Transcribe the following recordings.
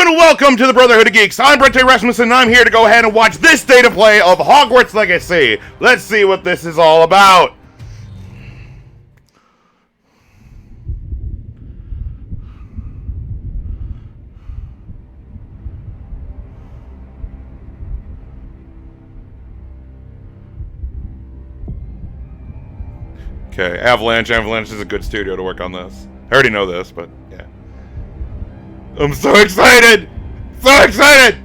and welcome to the Brotherhood of Geeks. I'm Brent Rasmussen, and I'm here to go ahead and watch this state of play of Hogwarts Legacy. Let's see what this is all about. Okay, Avalanche. Avalanche is a good studio to work on this. I already know this, but yeah. I'm so excited! So excited!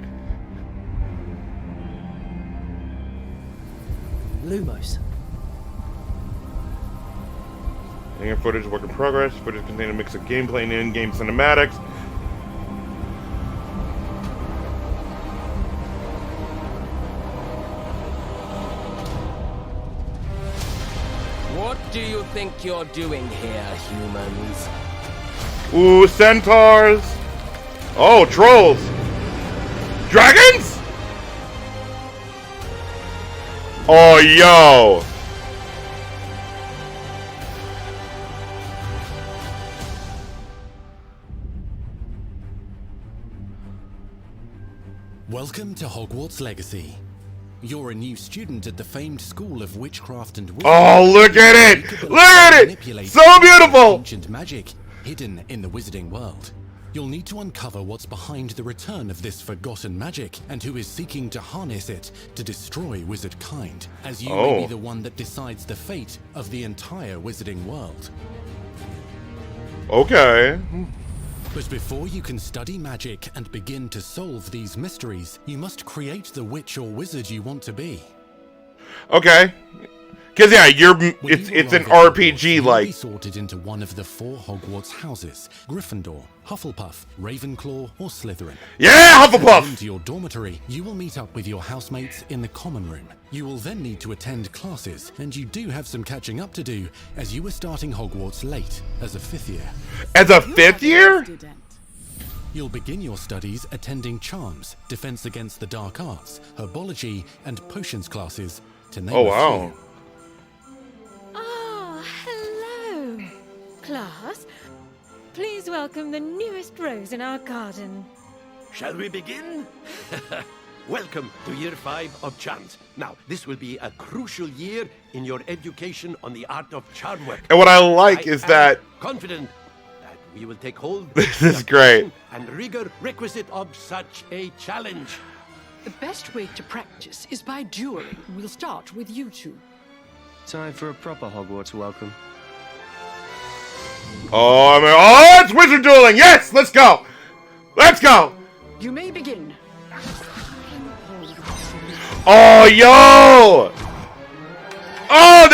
Lumos. Hangar footage, work in progress. Footage containing a mix of gameplay and in-game cinematics. What do you think you're doing here, humans? Ooh, centaurs! Oh, trolls! Dragons? Oh, yo! Welcome to Hogwarts Legacy. You're a new student at the famed School of Witchcraft and Wizardry. Oh, look at it! Look at it! So beautiful! Ancient magic hidden in the wizarding world. You'll need to uncover what's behind the return of this forgotten magic and who is seeking to harness it to destroy wizard kind, as you may be the one that decides the fate of the entire wizarding world. Okay. But before you can study magic and begin to solve these mysteries, you must create the witch or wizard you want to be. Okay. Cause yeah, it's an RPG like. Be sorted into one of the 4 Hogwarts houses: Gryffindor, Hufflepuff, Ravenclaw, or Slytherin. Yeah, Hufflepuff! Into your dormitory, you will meet up with your housemates in the common room. You will then need to attend classes, and you do have some catching up to do, as you were starting Hogwarts late, as a 5th year. As a 5th year? You'll begin your studies attending Charms, Defense Against the Dark Arts, Herbology, and Potions classes, to name a few. Oh, hello, class. Please welcome the newest rose in our garden. Shall we begin? Welcome to Year 5 of Charms. Now, this will be a crucial year in your education on the art of charm work. And what I like is that confident that we will take hold. This is great. And rigor requisite of such a challenge. The best way to practice is by dueling. We'll start with you two. Time for a proper Hogwarts welcome. Oh, I mean, oh, it's wizard dueling! Yes, let's go! Let's go! You may begin. Oh, yo! Oh,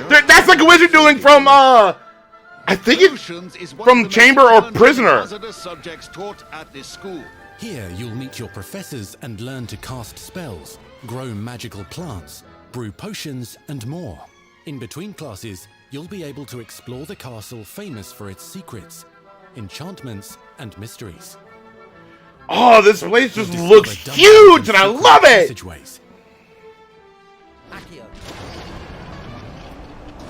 that's like a wizard dueling from, I think it's from Chamber or Prisoner. Subjects taught at this school. Here, you'll meet your professors and learn to cast spells, grow magical plants, brew potions, and more. In between classes, you'll be able to explore the castle famous for its secrets, enchantments, and mysteries. Oh, this place just looks huge, and I love it!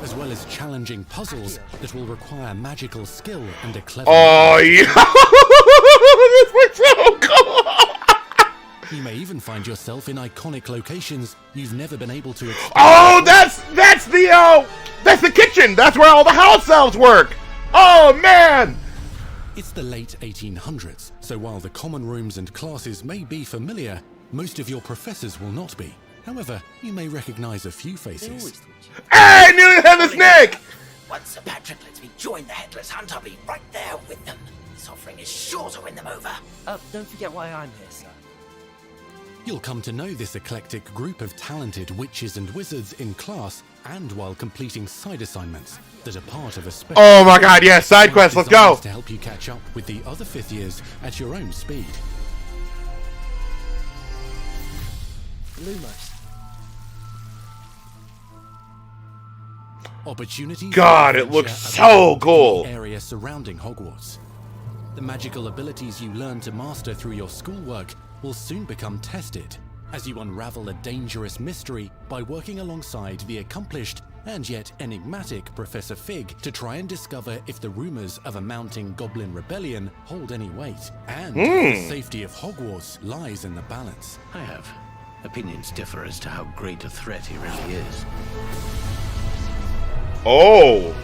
As well as challenging puzzles that will require magical skill and a clever... Oh, yeah! This looks so cool! You may even find yourself in iconic locations you've never been able to explore. Oh, that's the kitchen! That's where all the house elves work! Oh, man! It's the late 1800s, so while the common rooms and classes may be familiar, most of your professors will not be. However, you may recognize a few faces. Hey, Nearly Headless Nick! Once Sir Patrick lets me join the Headless Hunt, I'll be right there with them. This offering is sure to win them over. Don't forget why I'm here, sir. You'll come to know this eclectic group of talented witches and wizards in class and while completing side assignments that are part of a special... Oh my god, yes, side quest, let's go! ...to help you catch up with the other 5th years at your own speed. Lumos. Opportunities... God, it looks so cool! ...area surrounding Hogwarts. The magical abilities you learn to master through your schoolwork will soon become tested as you unravel a dangerous mystery by working alongside the accomplished and yet enigmatic Professor Fig to try and discover if the rumors of a mounting goblin rebellion hold any weight, and if the safety of Hogwarts lies in the balance. I have. Opinions differ as to how great a threat he really is. Oh!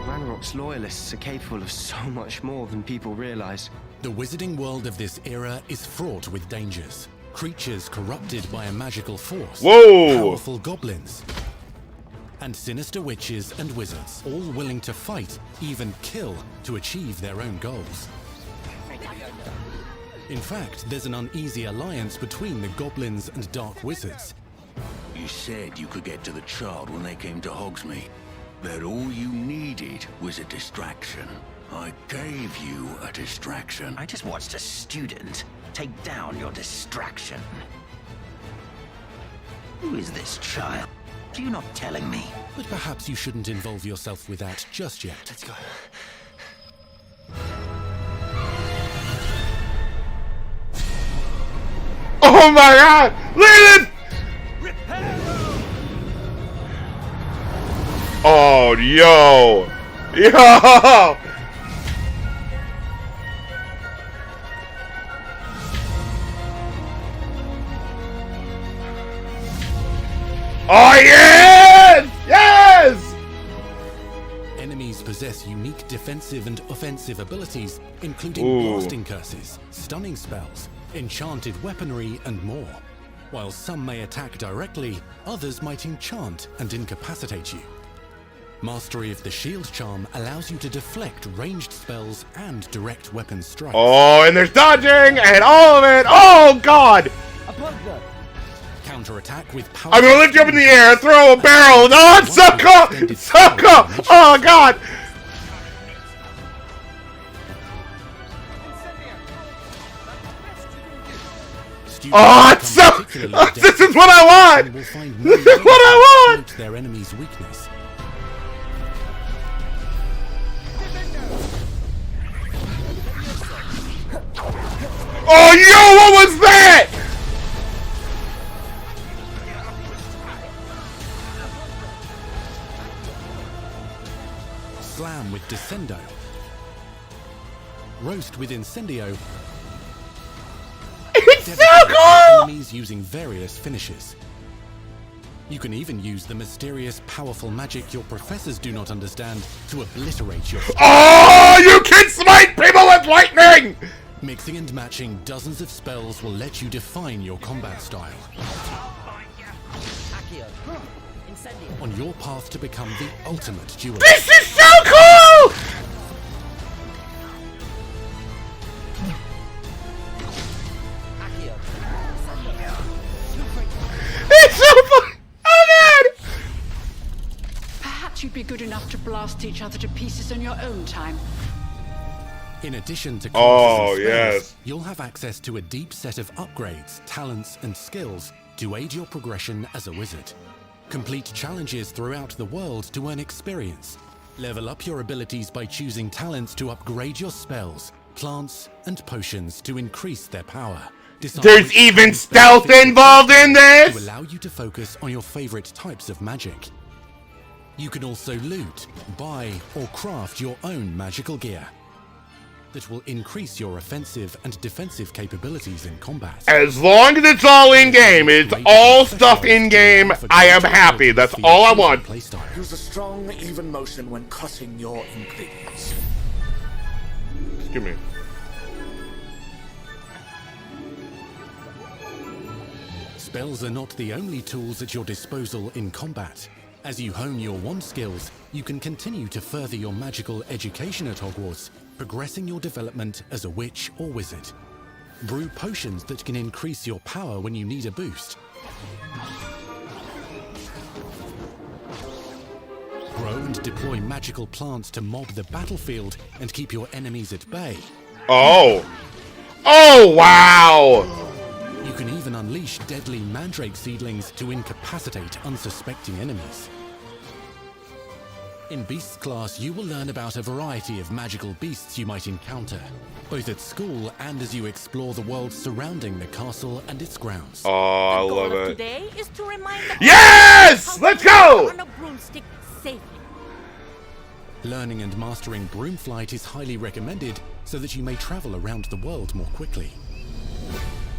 Ranrock's loyalists are capable of so much more than people realize. The wizarding world of this era is fraught with dangers. Creatures corrupted by a magical force. Whoa! Powerful goblins. And sinister witches and wizards, all willing to fight, even kill, to achieve their own goals. In fact, there's an uneasy alliance between the goblins and dark wizards. You said you could get to the child when they came to Hogsmeade. That all you needed was a distraction. I gave you a distraction. I just watched a student take down your distraction. Who is this child? You're not telling me. But perhaps you shouldn't involve yourself with that just yet. Let's go. Oh my god! Leave it! Oh, yo! Yo! Oh, yes! Yes! Enemies possess unique defensive and offensive abilities, including blasting curses, stunning spells, enchanted weaponry, and more. While some may attack directly, others might enchant and incapacitate you. Mastery of the shield charm allows you to deflect ranged spells and direct weapon strikes. Oh, and there's dodging and all of it. Oh, God! Counterattack with power. I'm gonna lift you up in the air, throw a barrel. Oh, it's so cool! It's so cool! Oh, God! Oh, it's so... This is what I want! This is what I want! Their enemy's weakness. Oh, yo, what was that? Slam with Descendo. Roast with Incendio. It's so cool! Enemies using various finishes. You can even use the mysterious, powerful magic your professors do not understand to obliterate your... Oh, you can smite people with lightning! Mixing and matching dozens of spells will let you define your combat style. On your path to become the ultimate duelist. This is so cool! It's so fun! Oh, God! Perhaps you'd be good enough to blast each other to pieces on your own time. In addition to oh, spells, yes, you'll have access to a deep set of upgrades, talents, and skills to aid your progression as a wizard. Complete challenges throughout the world to earn experience. Level up your abilities by choosing talents to upgrade your spells, plants, and potions to increase their power. Decide there's even stealth involved in this! To allow you to focus on your favorite types of magic. You can also loot, buy, or craft your own magical gear that will increase your offensive and defensive capabilities in combat. As long as it's all in-game, it's all stuff in-game, I am happy. That's all I want. Use a strong, even motion when cutting your ingredients. Excuse me. Spells are not the only tools at your disposal in combat. As you hone your wand skills, you can continue to further your magical education at Hogwarts, progressing your development as a witch or wizard. Brew potions that can increase your power when you need a boost. Grow and deploy magical plants to mob the battlefield and keep your enemies at bay. Oh! Oh, wow! You can even unleash deadly mandrake seedlings to incapacitate unsuspecting enemies. In Beasts class, you will learn about a variety of magical beasts you might encounter, both at school and as you explore the world surrounding the castle and its grounds. Oh, I The goal love of it. today is to remind the Yes! how Let's to go! on a broomstick safely. Learning and mastering broom flight is highly recommended so that you may travel around the world more quickly.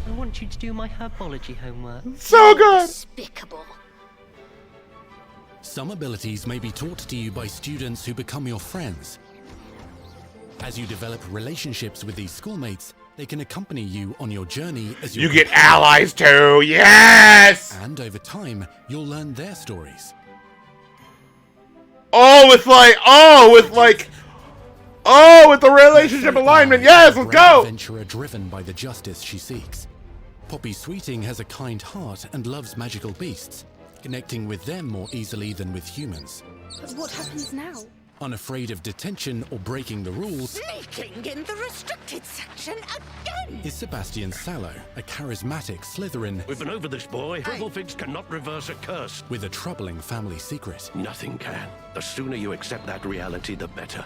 I want you to do my herbology homework. So good! Despicable. Some abilities may be taught to you by students who become your friends. As you develop relationships with these schoolmates, they can accompany you on your journey as You get allies too, yes! And over time, you'll learn their stories. With the relationship alignment, yes, let's go! Adventurer driven by the justice she seeks. Poppy Sweeting has a kind heart and loves magical beasts, connecting with them more easily than with humans. But what happens now? Unafraid of detention or breaking the rules, Sneaking in the restricted section again! is Sebastian Sallow, a charismatic Slytherin We've been over this, boy. Dribblefigs cannot reverse a curse. with a troubling family secret. Nothing can. The sooner you accept that reality, the better.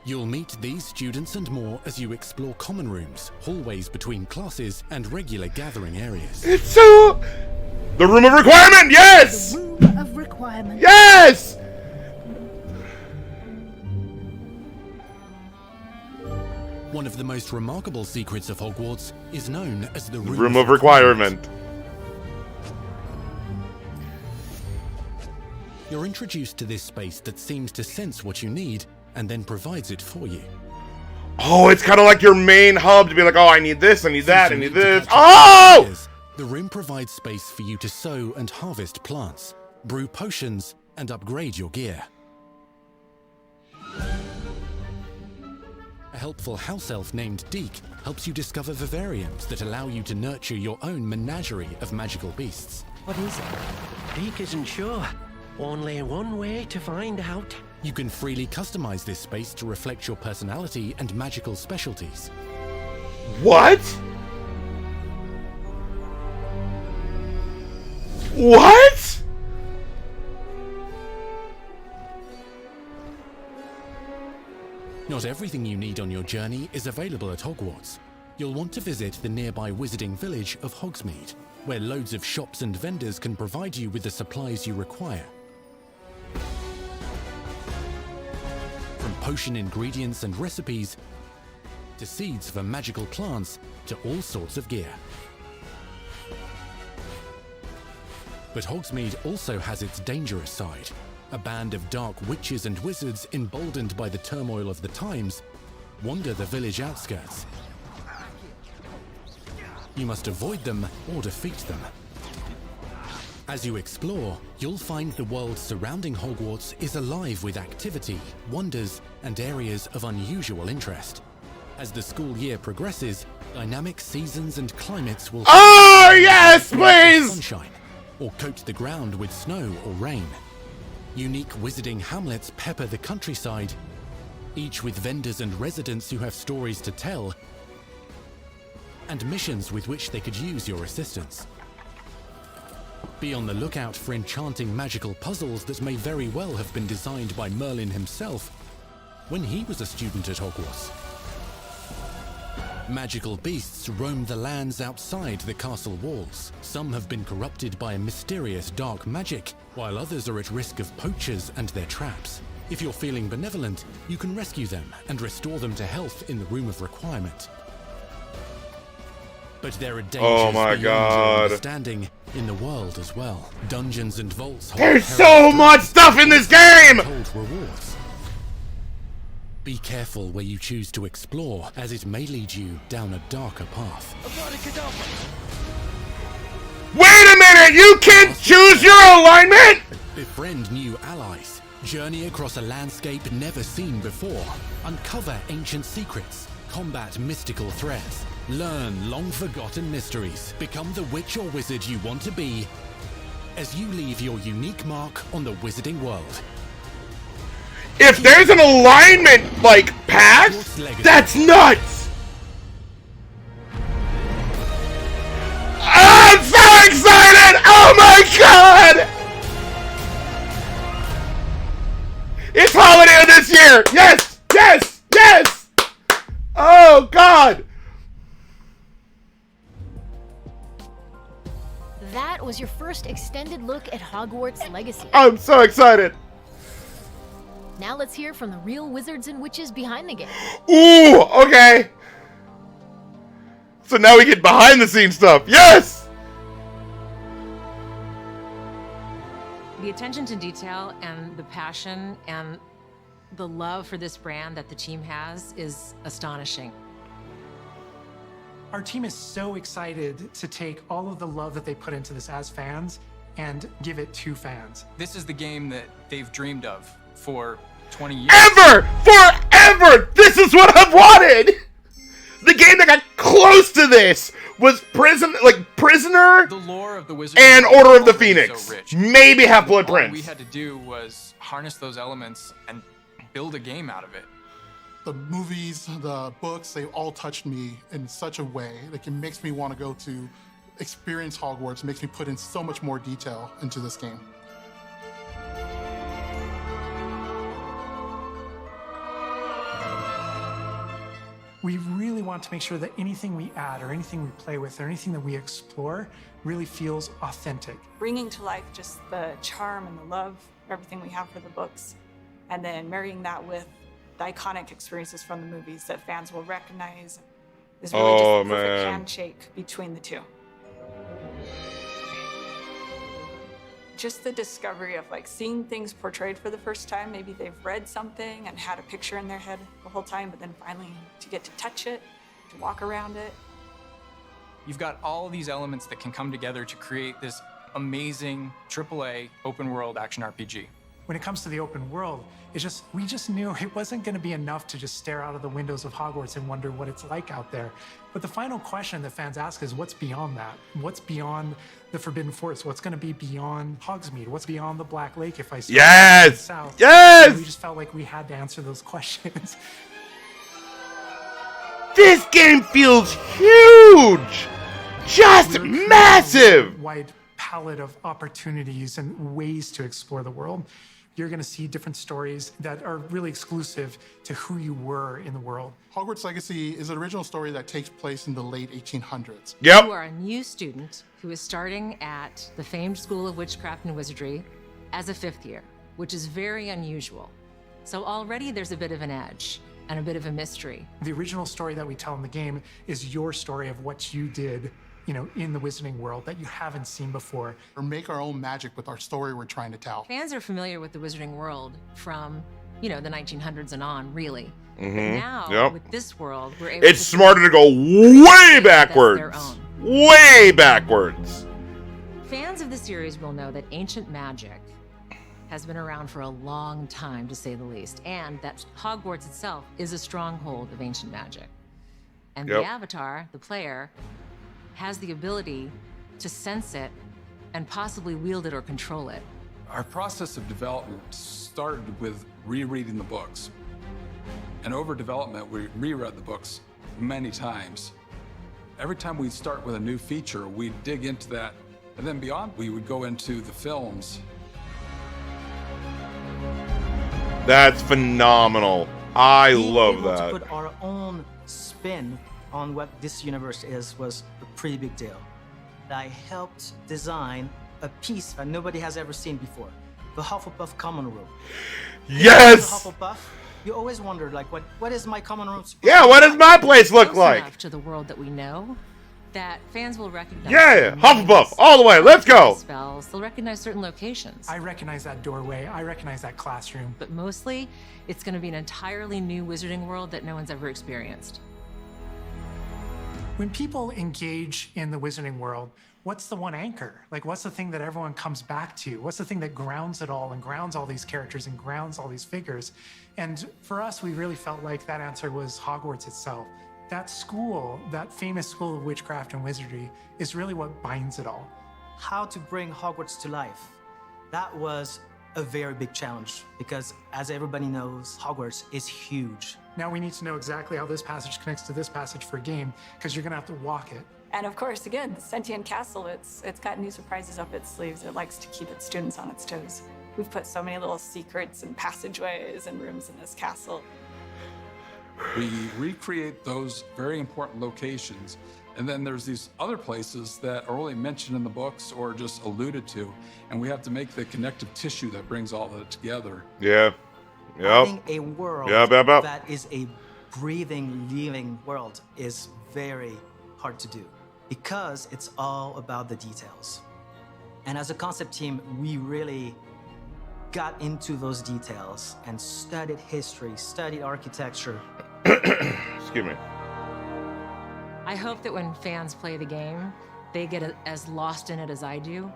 You'll meet these students and more as you explore common rooms, hallways between classes, and regular gathering areas. It's so... The room of requirement, yes! The room of requirement. Yes! One of the most remarkable secrets of Hogwarts is known as the Room of requirement. You're introduced to this space that seems to sense what you need and then provides it for you. Oh, it's kind of like your main hub to be like, oh, I need this, I need that, I need this. Oh! Oh! The room provides space for you to sow and harvest plants, brew potions, and upgrade your gear. A helpful house elf named Deke helps you discover vivariums that allow you to nurture your own menagerie of magical beasts. What is it? Deke isn't sure. Only one way to find out. You can freely customize this space to reflect your personality and magical specialties. What? What? Not everything you need on your journey is available at Hogwarts. You'll want to visit the nearby wizarding village of Hogsmeade, where loads of shops and vendors can provide you with the supplies you require. From potion ingredients and recipes, to seeds for magical plants, to all sorts of gear. But Hogsmeade also has its dangerous side. A band of dark witches and wizards, emboldened by the turmoil of the times, wander the village outskirts. You must avoid them or defeat them. As you explore, you'll find the world surrounding Hogwarts is alive with activity, wonders, and areas of unusual interest. As the school year progresses, dynamic seasons and climates will... Oh, yes, please! Sunshine, or coat the ground with snow or rain. Unique wizarding hamlets pepper the countryside, each with vendors and residents who have stories to tell, and missions with which they could use your assistance. Be on the lookout for enchanting magical puzzles that may very well have been designed by Merlin himself when he was a student at Hogwarts. Magical beasts roam the lands outside the castle walls. Some have been corrupted by a mysterious dark magic, while others are at risk of poachers and their traps. If you're feeling benevolent, you can rescue them and restore them to health in the Room of Requirement. But there are dangers beyond your understanding in the world as well. Dungeons and vaults hold There's so much stuff in this game! hold rewards. Be careful where you choose to explore, as it may lead you down a darker path. Wait a minute! You can't choose your alignment?! Befriend new allies. Journey across a landscape never seen before. Uncover ancient secrets. Combat mystical threats. Learn long-forgotten mysteries. Become the witch or wizard you want to be as you leave your unique mark on the wizarding world. If there's an alignment, like, path, that's nuts! I'm so excited! Oh my god! It's holiday of this year! Yes! Yes! Yes! Oh, God! That was your first extended look at Hogwarts Legacy. I'm so excited! Now let's hear from the real wizards and witches behind the game. Ooh, okay. So now we get behind the scenes stuff. Yes! The attention to detail and the passion and the love for this brand that the team has is astonishing. Our team is so excited to take all of the love that they put into this as fans and give it to fans. This is the game that they've dreamed of for 20 years. Ever! Forever! This is what I've wanted! The game that got close to this was Prisoner, the lore of the Wizard and Order of the Phoenix. So rich. Maybe Half-Blood All Prince. we had to do was harness those elements and build a game out of it. The movies, the books, they all touched me in such a way. Like, it makes me want to go to experience Hogwarts, makes me put in so much more detail into this game. We really want to make sure that anything we add or anything we play with or anything that we explore really feels authentic. Bringing to life just the charm and the love, everything we have for the books, and then marrying that with the iconic experiences from the movies that fans will recognize is really just a perfect handshake between the two. Just the discovery of like seeing things portrayed for the first time. Maybe they've read something and had a picture in their head the whole time, but then finally to get to touch it, to walk around it. You've got all these elements that can come together to create this amazing AAA open world action RPG. When it comes to the open world, we just knew it wasn't going to be enough to just stare out of the windows of Hogwarts and wonder what it's like out there. But the final question that fans ask is, what's beyond that? What's beyond the Forbidden Forest? What's going to be beyond Hogsmeade? What's beyond the Black Lake if I start in the south? Yes! And we just felt like we had to answer those questions. This game feels huge! Just massive! A wide palette of opportunities and ways to explore the world. You're going to see different stories that are really exclusive to who you were in the world. Hogwarts Legacy is an original story that takes place in the late 1800s. You are a new student who is starting at the famed School of Witchcraft and Wizardry as a 5th year, which is very unusual. So already there's a bit of an edge and a bit of a mystery. The original story that we tell in the game is your story of what you did, in the Wizarding world that you haven't seen before. Or make our own magic with our story we're trying to tell. Fans are familiar with the Wizarding world from, the 1900s and on, really. Mm-hmm. But now, with this world, we're able It's smarter to go way backwards. Way backwards. Fans of the series will know that ancient magic has been around for a long time, to say the least, and that Hogwarts itself is a stronghold of ancient magic. And the Avatar, the player, has the ability to sense it and possibly wield it or control it. Our process of development started with rereading the books. And over development, we reread the books many times. Every time we'd start with a new feature, we'd dig into that. And then beyond, we would go into the films. That's phenomenal. I love Being able that. to put our own spin on what this universe was a pretty big deal. I helped design a piece that nobody has ever seen before, the Hufflepuff common room. Yes! Hufflepuff, you always wondered, like, what is my common room supposed Yeah, to what be does my place look Close like? enough to the world that we know that fans will recognize. Yeah, Hufflepuff, all the way, let's go. Spells. They'll recognize certain locations. I recognize that doorway. I recognize that classroom. But mostly, it's going to be an entirely new Wizarding world that no one's ever experienced. When people engage in the Wizarding world, what's the one anchor? Like, what's the thing that everyone comes back to? What's the thing that grounds it all and grounds all these characters and grounds all these figures? And for us, we really felt like that answer was Hogwarts itself. That school, that famous school of witchcraft and wizardry, is really what binds it all. How to bring Hogwarts to life. That was a very big challenge because, as everybody knows, Hogwarts is huge. Now we need to know exactly how this passage connects to this passage for a game, because you're gonna have to walk it. And of course, again, the Sentient Castle, it's got new surprises up its sleeves. It likes to keep its students on its toes. We've put so many little secrets and passageways and rooms in this castle. We recreate those very important locations, and then there's these other places that are only mentioned in the books or just alluded to, and we have to make the connective tissue that brings all of it together. Yeah. Yep. Having a world that is a breathing, living world is very hard to do because it's all about the details. And as a concept team, we really got into those details and studied history, studied architecture. Excuse me. I hope that when fans play the game, they get as lost in it as I do.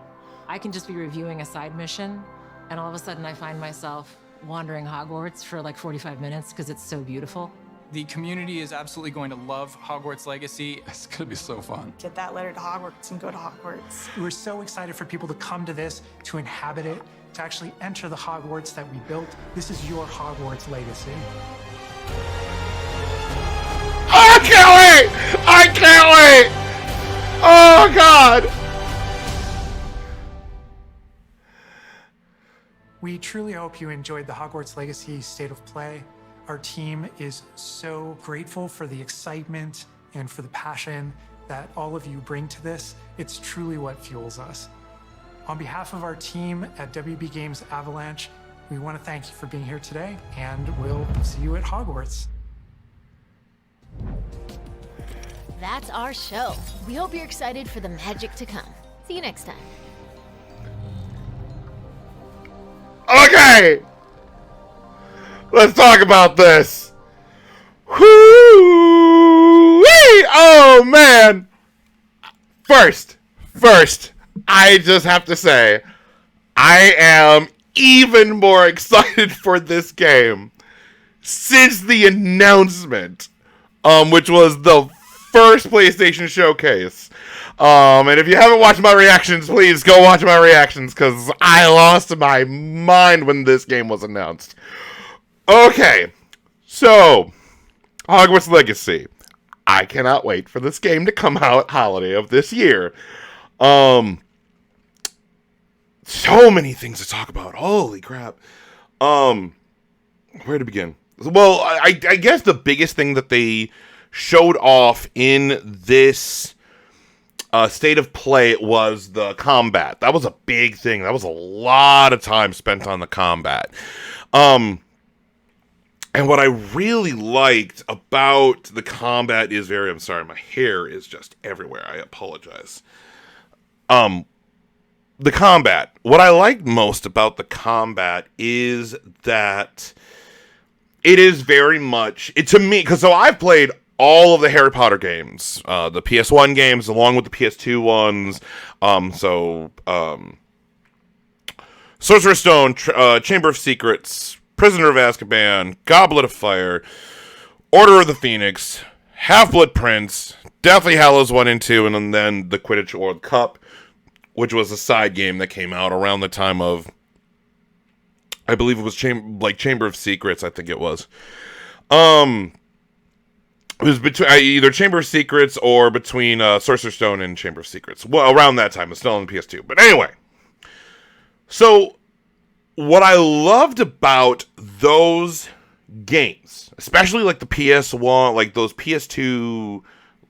I can just be reviewing a side mission, and all of a sudden I find myself wandering Hogwarts for like 45 minutes because it's so beautiful. The community is absolutely going to love Hogwarts Legacy. It's going to be so fun. Get that letter to Hogwarts and go to Hogwarts. We're so excited for people to come to this, to inhabit it, to actually enter the Hogwarts that we built. This is your Hogwarts Legacy. I can't wait! I can't wait! Oh, God! We truly hope you enjoyed the Hogwarts Legacy State of Play. Our team is so grateful for the excitement and for the passion that all of you bring to this. It's truly what fuels us. On behalf of our team at WB Games Avalanche, we want to thank you for being here today, and we'll see you at Hogwarts. That's our show. We hope you're excited for the magic to come. See you next time. Okay! Let's talk about this. Whoo! Oh, man! First, I just have to say, I am even more excited for this game since the announcement, which was the first PlayStation showcase. And if you haven't watched my reactions, please go watch my reactions, because I lost my mind when this game was announced. Okay, so, Hogwarts Legacy. I cannot wait for this game to come out holiday of this year. So many things to talk about. Holy crap. Where to begin? Well, I guess the biggest thing that they showed off in this state of play was the combat. That was a big thing. That was a lot of time spent on the combat. And what I really liked about the combat is I'm sorry, my hair is just everywhere. I apologize. The combat. What I liked most about the combat is that it is very much, to me, because so I've played all of the Harry Potter games, the PS1 games, along with the PS2 ones. Sorcerer's Stone, Chamber of Secrets, Prisoner of Azkaban, Goblet of Fire, Order of the Phoenix, Half-Blood Prince, Deathly Hallows 1 and 2, and then the Quidditch World Cup, which was a side game that came out around the time of, I believe it was Chamber of Secrets, I think it was. It was between either Chamber of Secrets or between Sorcerer's Stone and Chamber of Secrets. Well, around that time. It's still on the PS2. But anyway. So, what I loved about those games, especially like the PS1, like those PS2,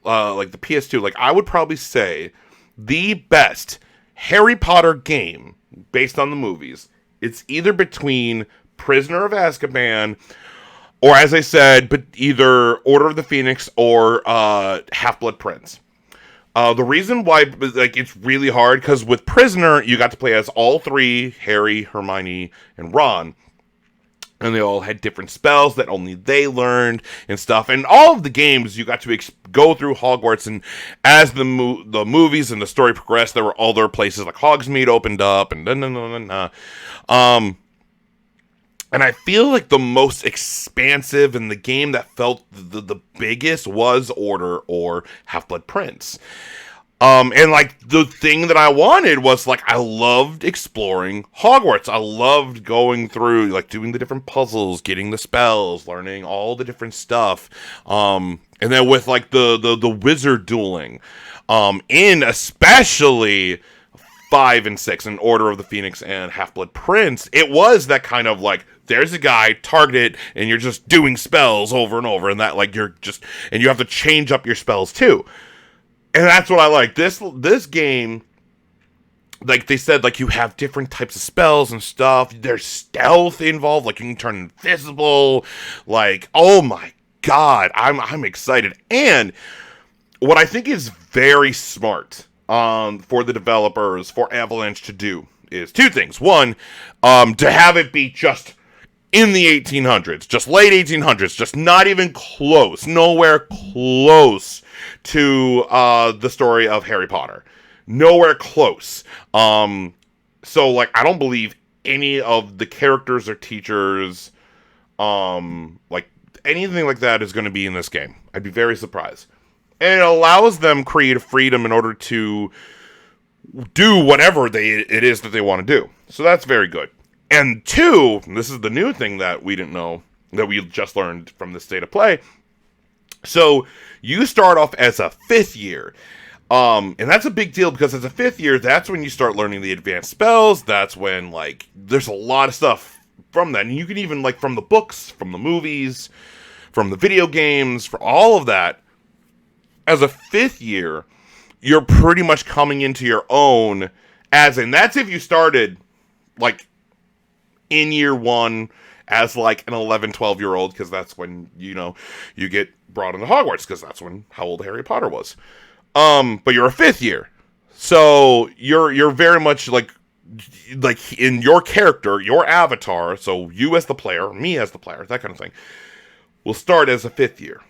like I would probably say the best Harry Potter game based on the movies, it's either between Prisoner of Azkaban or, as I said, but either Order of the Phoenix or Half-Blood Prince. The reason why, like, it's really hard, because with Prisoner, you got to play as all three, Harry, Hermione, and Ron. And they all had different spells that only they learned and stuff. And all of the games, you got to go through Hogwarts, and as the movies and the story progressed, there were other places like Hogsmeade opened up, and and I feel like the most expansive and the game that felt the biggest was Order or Half-Blood Prince. And like the thing that I wanted was like, I loved exploring Hogwarts. I loved going through, like, doing the different puzzles, getting the spells, learning all the different stuff. And then with like the wizard dueling, in especially 5 and 6, in Order of the Phoenix and Half-Blood Prince, it was that kind of like, there's a guy, target it, and you're just doing spells over and over, and that like and you have to change up your spells too. And that's what I like. This game, like they said, like you have different types of spells and stuff. There's stealth involved, like you can turn invisible. Like, oh my god, I'm excited. And what I think is very smart for the developers, for Avalanche to do, is 2 things. One, to have it be just in the 1800s, just late 1800s, just not even close, nowhere close to the story of Harry Potter. Nowhere close. So, like, I don't believe any of the characters or teachers, like, anything like that is going to be in this game. I'd be very surprised. And it allows them creative freedom in order to do whatever it is that they want to do. So that's very good. And 2, this is the new thing that we didn't know, that we just learned from the state of play. So you start off as a 5th year. And that's a big deal because as a 5th year, that's when you start learning the advanced spells. That's when, like, there's a lot of stuff from that. And you can even, like, from the books, from the movies, from the video games, for all of that, as a 5th year, you're pretty much coming into your own, that's if you started, like, in year 1 as, like, an 11, 12-year-old, because that's when, you know, you get brought into Hogwarts, because that's how old Harry Potter was. But you're a 5th year. So you're very much like in your character, your avatar, so you as the player, me as the player, that kind of thing, will start as a 5th year.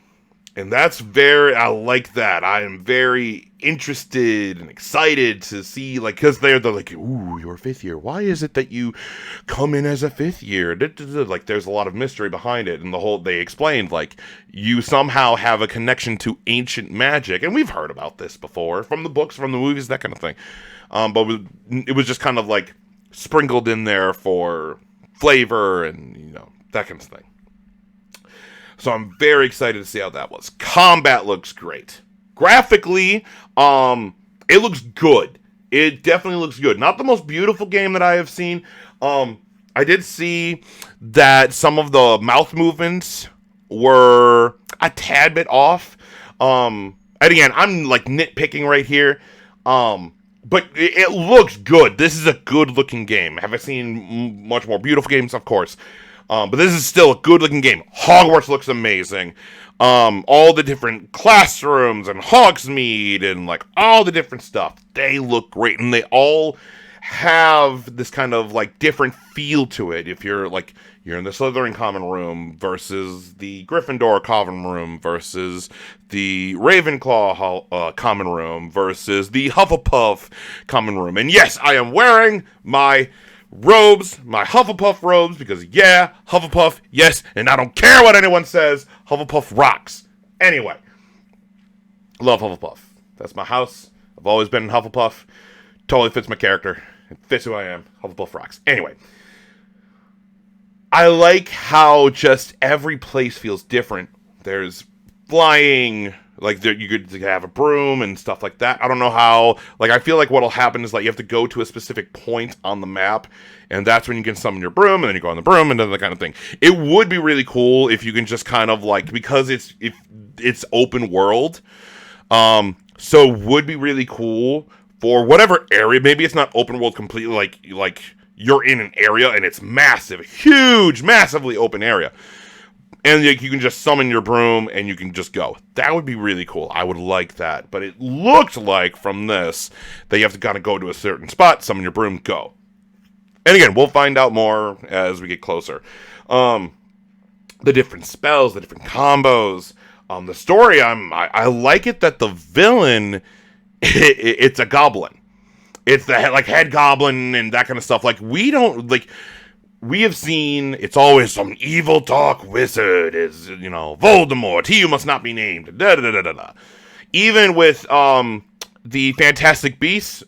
And I like that. I am very interested and excited to see, like, because they're like, ooh, you're a 5th year. Why is it that you come in as a 5th year? Like, there's a lot of mystery behind it. And they explained, like, you somehow have a connection to ancient magic. And we've heard about this before from the books, from the movies, that kind of thing. But it was just kind of, like, sprinkled in there for flavor and, you know, that kind of thing. So I'm very excited to see how that was. Combat looks great. Graphically, it looks good. It definitely looks good. Not the most beautiful game that I have seen. I did see that some of the mouth movements were a tad bit off. And again, I'm like nitpicking right here. But it looks good. This is a good looking game. Have I seen much more beautiful games? Of course. But this is still a good-looking game. Hogwarts looks amazing. All the different classrooms and Hogsmeade and, like, all the different stuff. They look great. And they all have this kind of, like, different feel to it. If you're, like, you're in the Slytherin common room versus the Gryffindor common room versus the Ravenclaw common room versus the Hufflepuff common room. And yes, I am wearing my robes, my Hufflepuff robes, because yeah, Hufflepuff, yes, and I don't care what anyone says, Hufflepuff rocks. Anyway, love Hufflepuff. That's my house. I've always been in Hufflepuff. Totally fits my character. It fits who I am. Hufflepuff rocks. Anyway, I like how just every place feels different. There's flying, like you could have a broom and stuff like that. I don't know how, like, I feel like what'll happen is, like, you have to go to a specific point on the map, and that's when you can summon your broom, and then you go on the broom, and then that kind of thing. It would be really cool if you can just kind of, like, because it's open world, so it would be really cool for whatever area, maybe it's not open world completely, like you're in an area, and it's massive, huge, massively open area. And you can just summon your broom and you can just go. That would be really cool. I would like that. But it looked like from this that you have to kind of go to a certain spot, summon your broom, go. And again, we'll find out more as we get closer. The different spells, the different combos, the story. I like it that the villain, it's a goblin. It's the head goblin and that kind of stuff. Like, we have seen, it's always some evil dark wizard is, you know, Voldemort, he who must not be named, da-da-da-da-da. Even with the Fantastic Beasts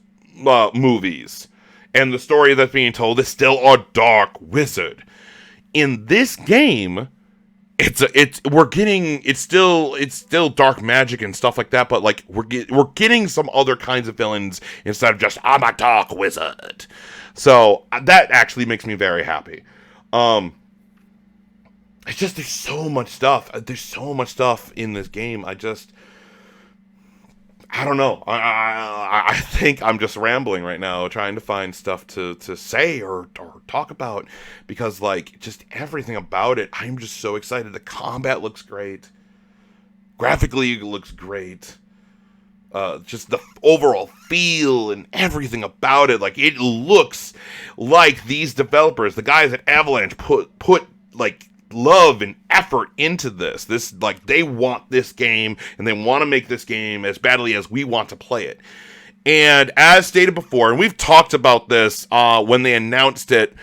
movies and the story that's being told is still a dark wizard. In this game, it's still dark magic and stuff like that, but like we're getting some other kinds of villains instead of just I'm a dark wizard. So that actually makes me very happy. It's just there's so much stuff. There's so much stuff in this game. I don't know. I think I'm just rambling right now, trying to find stuff to say or talk about, because like just everything about it, I'm just so excited. The combat looks great. Graphically, it looks great. Just the overall feel and everything about it, like it looks like these developers, the guys at Avalanche, put like love and effort into this. This, like, they want this game and they want to make this game as badly as we want to play it. And as stated before, and we've talked about this when they announced it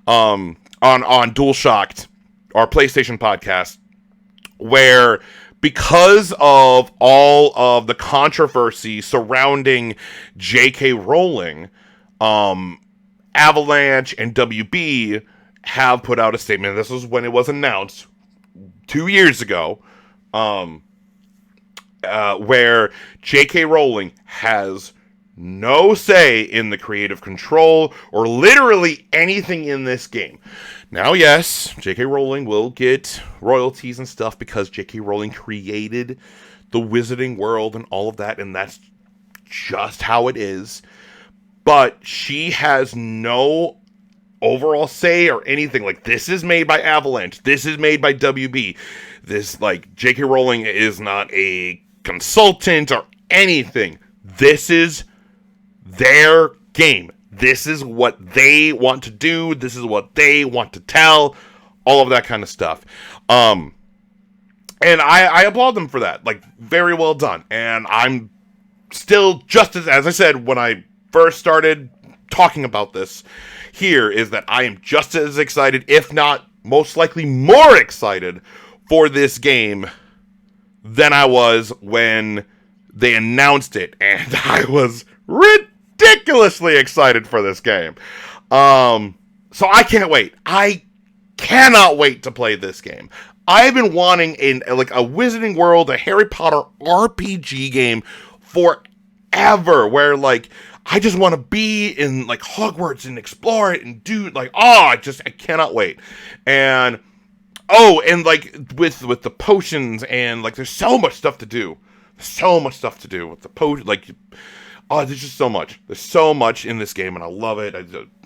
on DualShocked, our PlayStation podcast, where because of all of the controversy surrounding J.K. Rowling, Avalanche and WB have put out a statement. This was when it was announced 2 years ago, where J.K. Rowling has no say in the creative control or literally anything in this game. Now, yes, J.K. Rowling will get royalties and stuff because J.K. Rowling created the Wizarding World and all of that, and that's just how it is. But she has no overall say or anything. Like, this is made by Avalanche. This is made by WB. This, like, J.K. Rowling is not a consultant or anything. This is their game. This is what they want to do. This is what they want to tell. All of that kind of stuff. And I applaud them for that. Like, very well done. And I'm still just as I said when I first started talking about this here, is that I am just as excited, if not most likely more excited, for this game than I was when they announced it. And I was ridiculously excited for this game. So I can't wait. I cannot wait to play this game. I've been wanting a Wizarding World, a Harry Potter RPG game forever, where like I just want to be in like Hogwarts and explore it and do like, I cannot wait. And like with the potions, and like there's so much stuff to do. So much stuff to do with the potion, like, there's just so much. There's so much in this game, and I love it.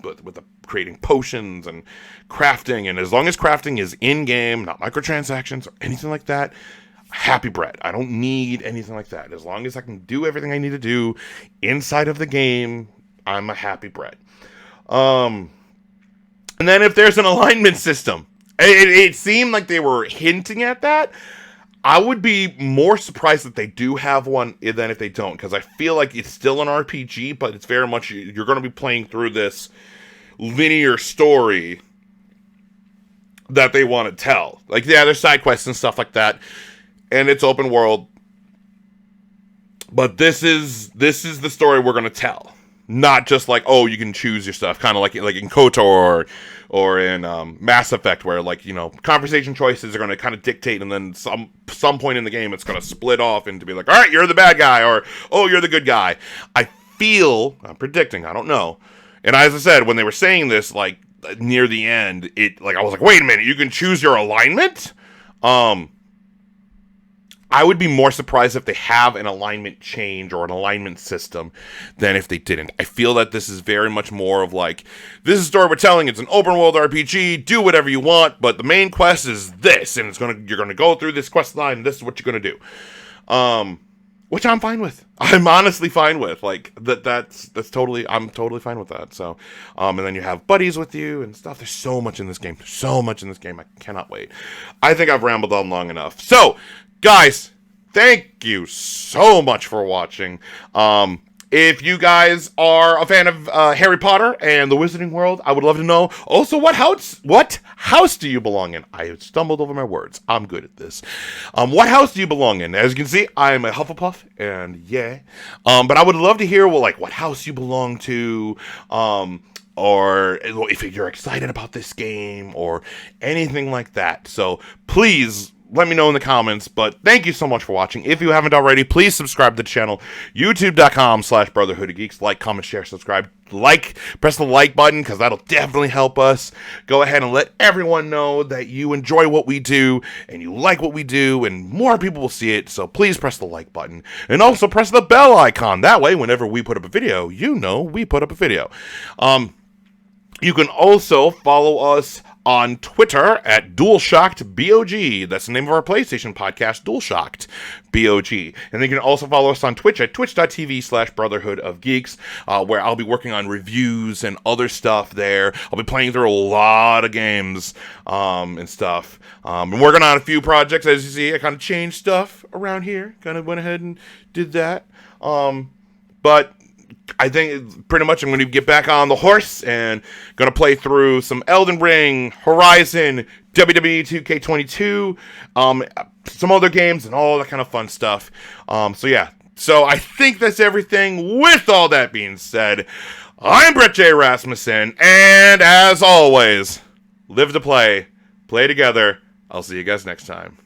With the creating potions and crafting, and as long as crafting is in-game, not microtransactions or anything like that, happy bread. I don't need anything like that. As long as I can do everything I need to do inside of the game, I'm a happy bread. And then if there's an alignment system, it seemed like they were hinting at that. I would be more surprised if they do have one than if they don't, because I feel like it's still an RPG, but it's very much, you're going to be playing through this linear story that they want to tell. Like, yeah, there's side quests and stuff like that, and it's open world, but this is the story we're going to tell. Not just like, you can choose your stuff, kind of like in KOTOR or in Mass Effect, where like, conversation choices are going to kind of dictate, and then some point in the game it's going to split off into be like, all right, you're the bad guy, or you're the good guy. I'm predicting, I don't know. And as I said, when they were saying this, like near the end, I was like, wait a minute, you can choose your alignment? I would be more surprised if they have an alignment change or an alignment system than if they didn't. I feel that this is very much more of like, this is a story we're telling, it's an open world RPG, do whatever you want, but the main quest is this, and you're gonna go through this quest line, and this is what you're gonna do. Which I'm fine with. I'm honestly fine with. Like, I'm totally fine with that. So, and then you have buddies with you and stuff. There's so much in this game. I cannot wait. I think I've rambled on long enough. So, guys, thank you so much for watching. If you guys are a fan of Harry Potter and the Wizarding World, I would love to know also what house do you belong in? I stumbled over my words. I'm good at this. What house do you belong in? As you can see, I'm a Hufflepuff, and yeah. But I would love to hear what house you belong to. or if you're excited about this game or anything like that. So please let me know in the comments, but thank you so much for watching. If you haven't already, please subscribe to the channel, youtube.com/Brotherhood of Geeks. Like, comment, share, subscribe. Press the like button, because that'll definitely help us. Go ahead and let everyone know that you enjoy what we do, and you like what we do, and more people will see it, so please press the like button. And also press the bell icon. That way, whenever we put up a video, you know we put up a video. You can also follow us on Twitter at DualShockedBOG. That's the name of our PlayStation podcast, DualShockedBOG. And then you can also follow us on Twitch at twitch.tv/Brotherhood of Geeks, where I'll be working on reviews and other stuff there. I'll be playing through a lot of games and stuff. I'm working on a few projects. As you see, I kind of changed stuff around here. Kind of went ahead and did that. But I think pretty much I'm going to get back on the horse and going to play through some Elden Ring, Horizon, WWE 2K22, some other games, and all that kind of fun stuff. So yeah, so I think that's everything. With all that being said, I'm Brett J. Rasmussen, and as always, live to play, play together. I'll see you guys next time.